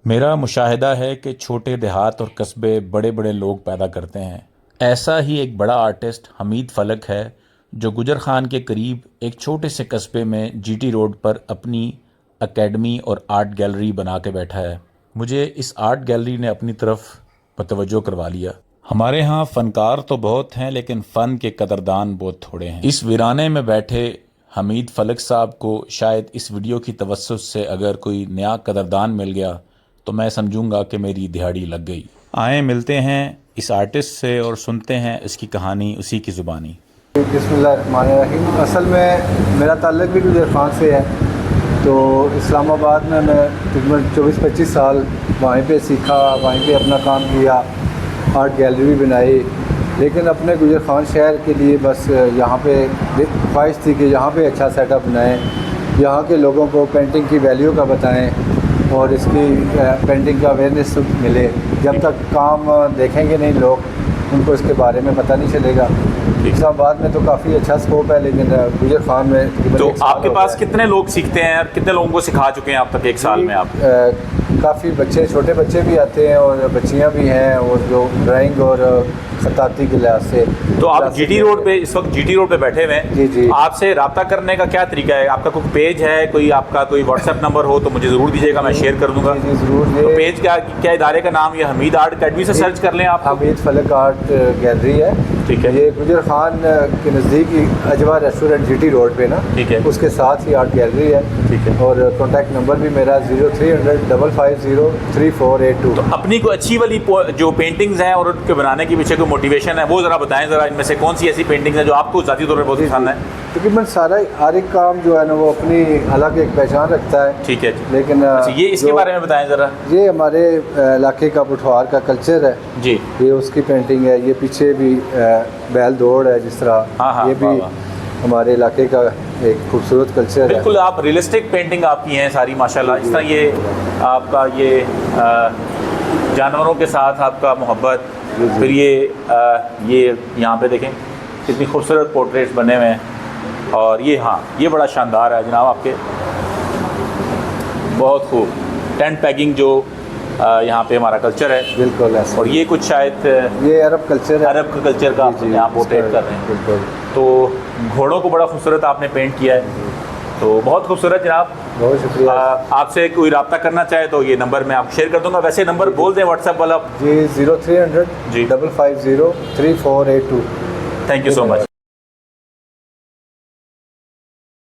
मेरा मुशाहिदा है कि छोटे देहात और कस्बे बड़े बड़े लोग पैदा करते हैं। ऐसा ही एक बड़ा आर्टिस्ट हमीद फलक है जो गुजर खान के करीब एक छोटे से कस्बे में जीटी रोड पर अपनी एकेडमी और आर्ट गैलरी बना के बैठा है। मुझे इस आर्ट गैलरी ने अपनी तरफ मतवज्जो करवा लिया। हमारे यहाँ फ़नकार तो बहुत हैं लेकिन फ़न के कदरदान बहुत थोड़े हैं। इस वीराने में बैठे हमीद फलक साहब को शायद इस वीडियो की तवज्जो से अगर कोई नया कदरदान मिल गया तो मैं समझूंगा कि मेरी दिहाड़ी लग गई। आए मिलते हैं इस आर्टिस्ट से और सुनते हैं इसकी कहानी उसी की ज़ुबानी। बिस्मिल्लाहिर्रहमानिर्रहीम। असल में मेरा ताल्लुक़ भी गुजर खान से है। तो इस्लामाबाद में मैं तकरीबन 24-25 साल वहीं पे सीखा, वहीं पे अपना काम किया, आर्ट गैलरी भी बनाई। लेकिन अपने गुजर खान शहर के लिए बस यहाँ पे ख्वाहिश थी कि यहाँ पे अच्छा सेटअप बनाएं, यहाँ के लोगों को पेंटिंग की वैल्यू का बताएं और इसकी पेंटिंग का अवेयरनेस मिले। जब तक काम देखेंगे नहीं लोग, उनको इसके बारे में पता नहीं चलेगा। इस्लामाबाद में तो काफ़ी अच्छा स्कोप है, लेकिन गुजर खान में तो आपके पास कितने लोग सीखते हैं और कितने लोगों को सिखा चुके हैं आप तक एक साल में? आप काफ़ी बच्चे, छोटे बच्चे भी आते हैं और बच्चियां भी हैं, और जो ड्राइंग और खताती के लिहाज से। तो आप जीटी रोड पे इस वक्त जीटी रोड पे बैठे हुए हैं। जी जी। आपसे रब्ता करने का क्या तरीका है? आपका कोई पेज है, कोई आपका कोई व्हाट्सएप नंबर हो तो मुझे ज़रूर दीजिएगा, मैं शेयर कर दूंगा। जी ज़रूर। तो पेज क्या इदारे का नाम? ये हमीद आर्ट अकेडमी से सर्च कर लें आप। हमीद फलक आर्ट गैलरी है। ठीक है। ये गुजर खान के नज़दीक ही अजवा रेस्टोरेंट जीटी रोड पे ना। ठीक है। उसके साथ ही आर्ट गैलरी है। ठीक है। और कॉन्टैक्ट नंबर भी मेरा 0300 550 3482। तो अपनी कोई अच्छी वाली जो पेंटिंग्स हैं और उनके बनाने के पीछे कोई मोटिवेशन है वो ज़रा बताएं। ज़रा इनमें से कौन सी ऐसी पेंटिंग्स हैं जो आपको ज़ाती तौर पर बहुत पसंद है? तकरीबन सारा हर एक काम जो है ना वो अपनी अलग एक पहचान रखता है। ठीक है। लेकिन अच्छा, ये इसके बारे में बताएं ज़रा। ये हमारे इलाके का पुठवार का कल्चर है जी। ये उसकी पेंटिंग है। ये पीछे भी बैल दौड़ है जिस तरह। हाँ, ये भी हमारे इलाके का एक खूबसूरत कल्चर है। बिल्कुल, आप रियलिस्टिक पेंटिंग आपकी हैं सारी माशाल्लाह। इस तरह ये आपका ये जानवरों के साथ आपका मोहब्बत, फिर ये यहाँ पे देखें कितनी खूबसूरत पोर्ट्रेट्स बने हुए हैं। और ये हाँ, ये बड़ा शानदार है जनाब आपके, बहुत खूब। टेंट पैकिंग जो यहाँ पे हमारा कल्चर है। बिल्कुल ऐसा। और ये कुछ शायद ये अरब कल्चर है। अरब का कल्चर का आप यहाँ पोर्ट्रेट कर रहे हैं। बिल्कुल। तो घोड़ों को बड़ा खूबसूरत आपने पेंट किया है, तो बहुत खूबसूरत जनाब। बहुत शुक्रिया। आपसे कोई रब्ता करना चाहे तो ये नंबर मैं आपको शेयर कर दूंगा। वैसे नंबर बोल दें व्हाट्सएप वाला। जी 0300 जी 550 3482। Thank you so much.